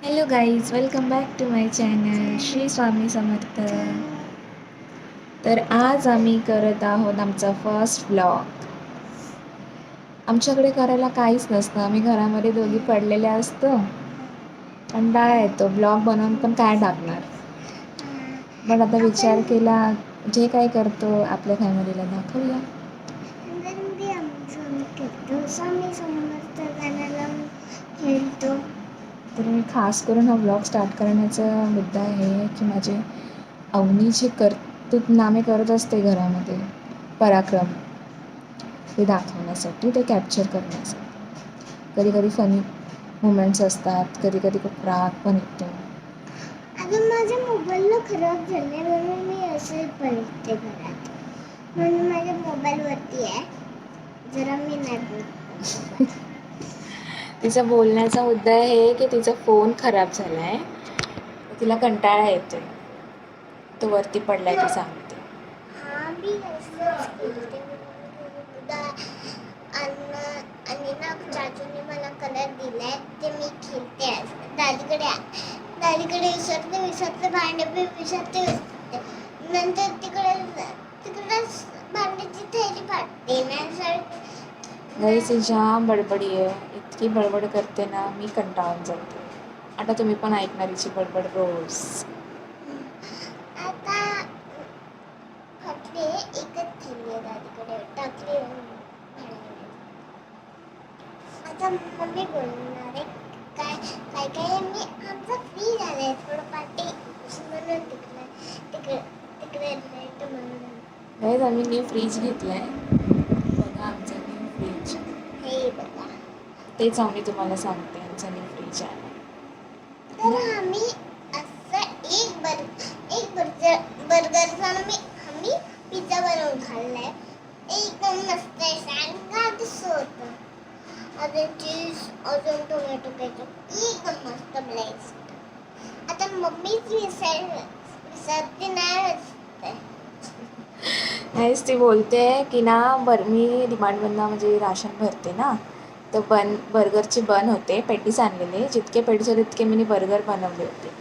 Hello guys, welcome back to my channel Shri Swami Samarth. तर आज आम्ही करत आहोत आमचा फर्स्ट व्लॉग. आमच्याकडे करायला काहीच नसतं, आम्ही घरामध्ये दोघी पडलेल्या असतो. कंटाळा येतो ब्लॉग बनवून पण काय टाकणार. पण आता विचार केला जे काय करतो आपल्या फॅमिलीला दाखवूया. तर मी खास करून हा ब्लॉग स्टार्ट करण्याचा मुद्दा आहे की माझे अवनी जे कर्तृत्वनामे करत असते घरामध्ये, पराक्रम, ते दाखवण्यासाठी, ते कॅप्चर करण्यासाठी. कधी कधी फनी मुमेंट्स असतात, कधी कधी खूप राग पण येतो. आता माझ्या मोबाईलला खराब झाले म्हणून मी असे पडते घरात, म्हणून माझ्या मोबाईलवरती आहे. जरा मी नाही बोलत. तिचा बोलण्याचा मुद्दा आहे की तिचा फोन खराब झाला आहे, तिला कंटाळा येतोय, तो वरती पडलाय ती सांगते. हा मी असंच बोलते आणि ना चाचूने मला कलर दिलाय ते मी खेळते. दादीकडे विसरते भांडे बी विसरते. नंतर तिकडे भांड्याची थैली फाटते ना. गाईस ही जाम बडबडी आहे, इतकी बडबड करते ना मी कंटाळून जाते. आता तुम्ही पण ऐकणार हिची बडबड रोज. आता फाटली एकच थैली आहे, दादीकडे टाकली. आता मम्मी बोलणार आहे काय काय काय मी आमचं फ्री झालंय थोडं पाठी म्हणून तिकडे म्हणून. गाईस आम्ही न्यू फ्रीज घेतलाय, बघा आमचा न्यू फ्रीज. हे बघा, तेच आम्ही तुम्हाला सांगते, आमचा न्यू फ्रीज आहे. तर आम्ही असं एक बर्गरचा आम्ही पिझ्झा बनवून खाल्लाय. एकदम मस्त आहे, सांगा होतं. अजून चीज, अजून टोमॅटो केचप, एकदम मस्त ब्लेस. आता मम्मीच विसरते नाही. नाहीच ती बोलते की ना मी डिमांडमधनं म्हणजे राशन भरते ना, तर बर्गरचे बन होते, पॅटीस आणलेले, जितके पॅटीस होते तितके मी बर्गर बनवले होते.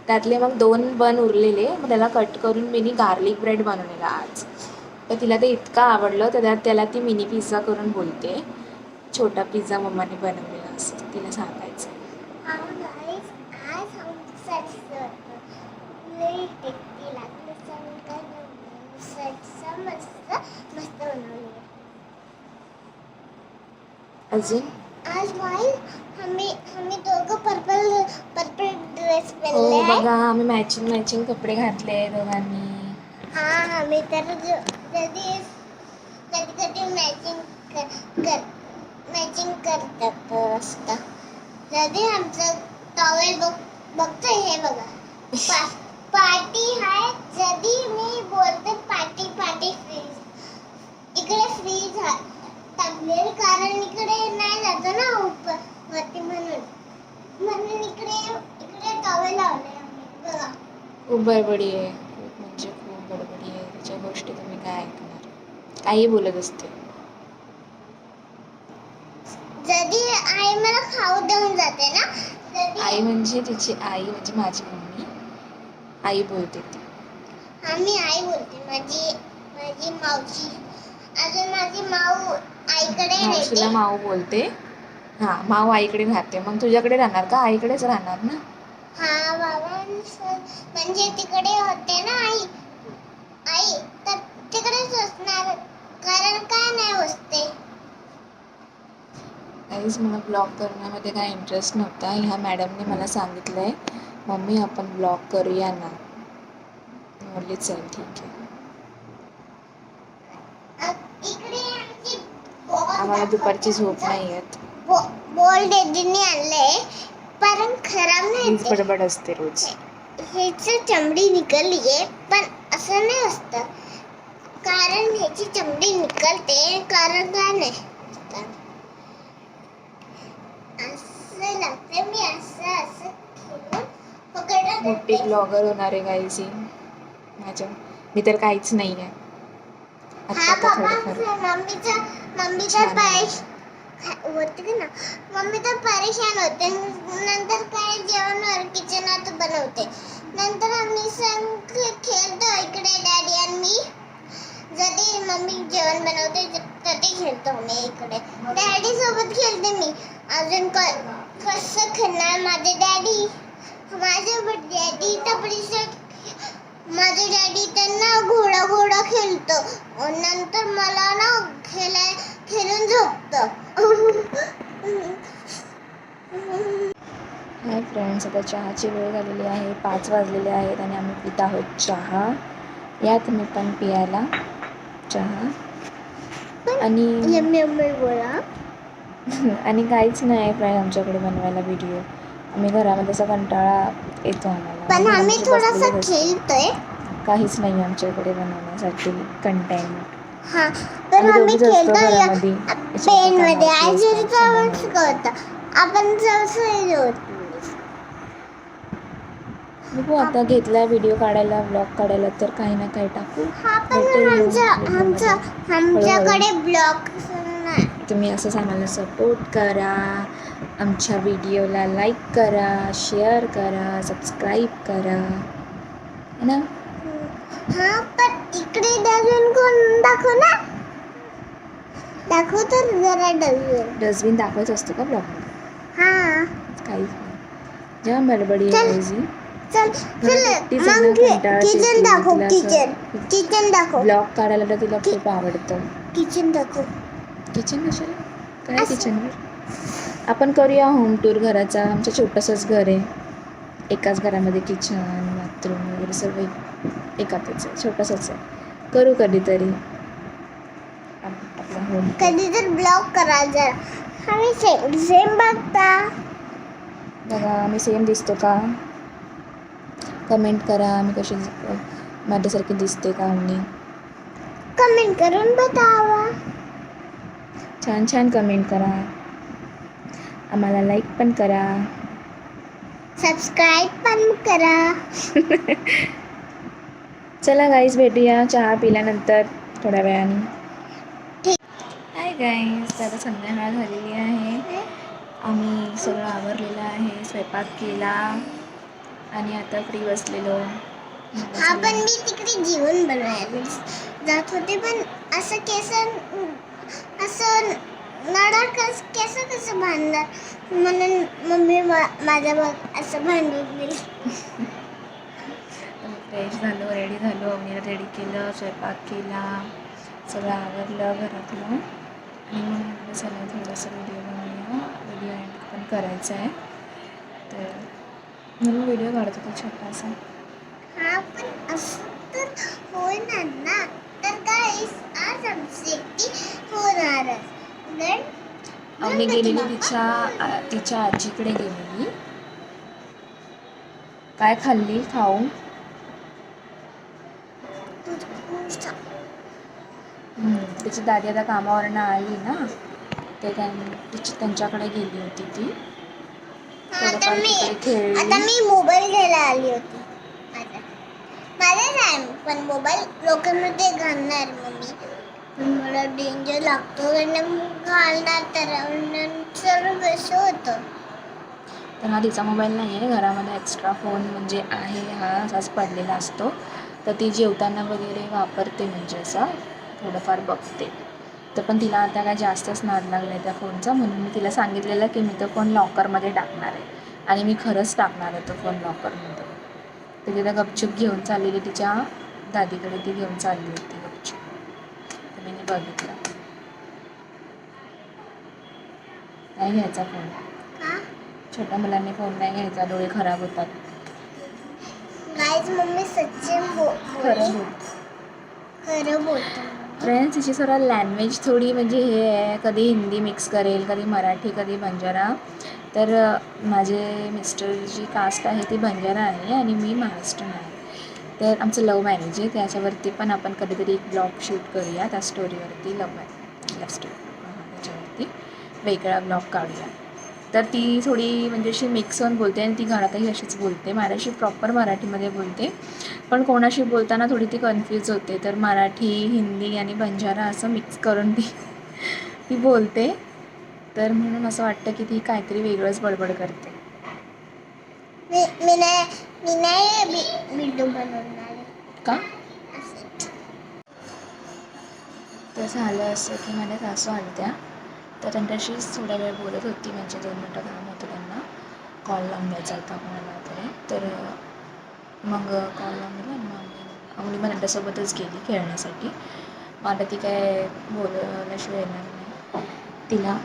त्यातले मग 2 बन उरलेले, मग त्याला कट करून मी गार्लिक ब्रेड बनवलेला आज. तर तिला ते इतकं आवडलं तर त्याला ती मिनी पिझ्झा करून बोलते. छोटा पिझ्झा मम्माने बनवलेला असं तिला सांगायचं. मस्त बनवली. अजून आम्ही दोघं पर्पल ड्रेस हो पहनले आहे. बघा, आम्ही मॅचिंग कपडे घातले दोघांनी. हा आम्ही तर कधी मॅचिंग करतात असतं. कधी आमचं टॉवेल बघतोय हे बघा, पार्टी आहे. कधी मी बोलते पार्टी फ्रीज, इकडे फ्रीज टाकले कारण इकडे नाही जातो ना वरती, म्हणून इकडे टॉवेल लावले आम्ही बघा. खूप बडबडी आहे, खूप म्हणजे खूप बडबडी आहे. तिच्या गोष्टी तुम्ही काय ऐकणार, काही बोलत असते. जदी आई मला खाऊ देऊन जाते ना, आई म्हणजे तिची आई म्हणजे माझी मम्मी, आई बोलते ती. मी आई बोलते, माझी मावशी. अजून माझी माऊ आईकडे मावशीला राहते. माऊ बोलते. हा, माऊ आईकडे राहते, मग तुझ्याकडे राहणार का? आईकडेच राहणार ना. हा बाबा, म्हणजे तिकडे होते ना आई तर तिकडेच असणार, कारण काय नाही बसते. काहीच मला ब्लॉग करण्यामध्ये काय इंटरेस्ट नव्हता. ह्या मॅडमने मला सांगितलंय, मम्मी आपण ब्लॉग करूया ना. बोलली चल ठीक आहे. इकडे आमची आम्हाला दुपारची झोप नाही येत. बॉल दीदीने आणलंय, पण खराब नाही हीच ते. बडबड असते रोज. ह्याची चमडी निघालीये, पण असं नाही असतं. कारण ह्याची चमडी निघते, कारण काय नाही. असं लागते, मी असं खेळून पकडत मोठी येते. ब्लॉगर होणार आहे गाईज ही माझ्या, मी तर काहीच नाही आहे. हा आता बाबा, थोडंफार मम्मीचा छान पाय आहे. होते की ना मम्मी तर परेशान होते. नंतर काय जेवण किचनात बनवते. नंतर आम्ही सण खेळतो इकडे डॅडी आणि मी. जर ती मम्मी जेवण बनवते तर ते खेळतो मी इकडे. डॅडी सोबत खेळते मी. अजून कसं खेळणार माझे डॅडी. माझे डॅडी तर माझे डॅडी त्यांना घोडा खेळतो. नंतर मला ना खेळून झोपतं. हाय फ्रेंड्स, आता चहाची वेळ झालेली आहे. 5 वाजलेले आहेत आणि आम्ही पित आहोत चहा. या तुम्ही पण पियाला चहा. आणि बोला. आणि काहीच नाही फ्रेंड आमच्याकडे बनवायला व्हिडिओ. आम्ही घरामध्ये असा कंटाळा येतो आम्हाला. पण आम्ही थोडासा बसलेलेच असतो. खेळतोय. काहीच नाही आमच्याकडे बनवण्यासाठी कंटेंट. हा तर आम्ही खेळतोय घरामध्ये पेन मध्ये. आजीचा आवाज शिकवता आपण बघू आता घेतला व्हिडिओ काढायला, ब्लॉग काढायला, तर काही ना काही टाकू. हा पण आमच्याकडे ब्लॉग नाही. तुम्ही असंच आम्हाला सपोर्ट करा. आमच्या व्हिडिओला लाईक करा, शेअर करा, सबस्क्राईब करा, है ना. हा पण इकडे डस्टबिन कोण दाखव ना. दाखव तर जरा डस्टबिन दाखवायचं असतं का ब्लॉगमध्ये? हा काहीच नाही, जाम बडबडी आहे माझी. चल मग किचन दाखव. किचन दाखव. ब्लॉग काढायला तर तिला खूप आवडतं. किचन दाखव. किचन कशाला? काय किचनवर आपण करूया होम टूर घराचा. आमचं छोटंसंच घर आहे. एकाच घरामध्ये किचन, बाथरूम वगैरे सर्व एकातच आहे, छोटंसंच आहे. करू कधीतरी आपला होम. कधी तर ब्लॉग करा जरा. आम्ही सेम बघता बघा आम्ही सेम दिसतो का? कमेंट करा आम्ही कशी माझ्यासारखी दिसते का आम्ही. कमेंट करून बतावा. छान छान कमेंट करा. आम्हाला लाईक पण करा, सबस्क्राईब पण करा. चला गाईज भेटूया चहा पिल्यानंतर थोड्या वेळाने. हाय गाईज, आता संध्याकाळ झालेली आहे. आम्ही सगळं आवरलेलं आहे, स्वयंपाक केला आणि आता फ्री बसलेलो. हा पण मी तिकडे जेवण बनवायला जात होते. पण असं नळा केस कसं बांधणार म्हणून मम्मी माझ्या बघ असं बांधून दिली. फ्रेश झालो, रेडी झालो. अवनीला रेडी केलं, स्वयंपाक केला, सगळं आवरलं घरातलं. आणि मग म्हटलं चला थोडंसं व्हिडिओ बनवूया. व्हिडिओ एंड पण करायचा आहे, तर म्हणून व्हिडिओ काढत होता छोटासा. हा पण असं तर होणार ना. तर काय आज आमची एकटी होणारच. अवनी गेलेली तिच्या आजीकडे गेलेली. काय खाल्ली खाऊ? तिची दादी आता कामावरनं आली ना, ते त्यांच्याकडे गेली होती ती. आता खेळली. मी मोबाईल घ्यायला आली होती. माझा नाही पण मोबाईल लोकांमध्ये घालणार मम्मी. पण मला डेंजर लागतो घालणार तर कसं होतं. तर हा तिचा मोबाईल नाही आहे, घरामध्ये एक्स्ट्रा फोन म्हणजे आहे, हा असाच पडलेला असतो. तर ती जेवताना वगैरे वापरते, म्हणजे असं थोडंफार बघते. तर पण तिला आता काय जास्तच नाद लागला आहे त्या फोनचा, म्हणून मी तिला सांगितलेलं की मी तो फोन लॉकरमध्ये टाकणार आहे. आणि मी खरंच टाकणार आहे तो फोन लॉकरमध्ये. तर तिला गपचूप घेऊन चाललेली तिच्या दादीकडे, ती घेऊन चालली होती गपचूप. तर मी बघितलं. नाही घ्यायचा फोन. छोट्या मुलांनी फोन नाही घ्यायचा, डोळे खराब होतात. गाईज मम्मी सचिन खरं बोलतो. फ्रेंड्स, तिची जरा लँग्वेज थोडी म्हणजे हे आहे, कधी हिंदी मिक्स करेल, कधी मराठी, कधी बंजारा. तर माझे मिस्टरची कास्ट आहे ती बंजारा आहे आणि मी महाराष्ट्रीयन आहे. तर आमचं लव्ह मॅरेज आहे, त्याच्यावरती पण आपण कधीतरी एक ब्लॉग शूट करूया. त्या स्टोरीवरती लव्ह स्टोरी त्याच्यावरती वेगळा ब्लॉग काढूया. तर ती थोडी म्हणजे अशी मिक्स होऊन बोलते आणि ती घरातही अशीच बोलते. मराठी प्रॉपर मराठीमध्ये बोलते, पण कोणाशी बोलताना थोडी ती कन्फ्यूज होते. तर मराठी, हिंदी आणि बंजारा असं मिक्स करून ती बोलते. तर म्हणून असं वाटतं की ती काहीतरी वेगळंच बडबड करते. मी नाही व्हिडिओ बनवणार का? असं. तर झालं असं की माझ्या सासू आल्या तर त्यांच्याशीच थोडा वेळ बोलत होती. म्हणजे 2 मिनटं काम होतं त्यांना, कॉल लावून द्यायचा होता कोणाला तरी. तर मग कॉल लावून दिला आणि मग मग त्यांच्यासोबतच गेली खेळण्यासाठी. मग आता ती काय बोलल्याशिवाय येणार नाही. तिला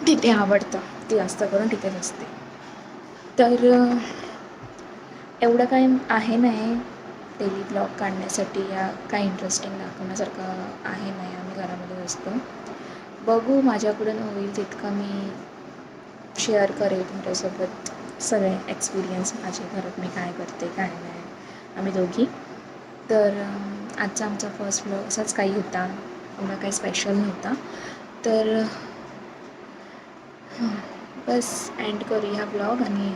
तिथे आवडतं, ती जास्त करून तिथेच असते. तर एवढं काही आहे नाही डेली ब्लॉग काढण्यासाठी या काही इंटरेस्टिंग दाखवण्यासारखं आहे नाही. आम्ही घरामध्ये असतो. बघू माझ्याकडून होईल तितकं मी शेअर करेल तुमच्यासोबत सगळे एक्सपिरियन्स माझे, घरात मी काय करते काय नाही आम्ही दोघी. तर आजचा आमचा फर्स्ट ब्लॉग असाच काही होता, एवढा काही स्पेशल नव्हता. तर बस एंड करूया ब्लॉग आणि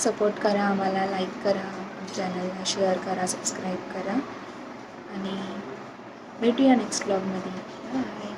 सपोर्ट करा आम्हाला, लाईक करा, चॅनलला शेअर करा, सबस्क्राईब करा आणि भेटूया नेक्स्ट ब्लॉगमध्ये. बाय.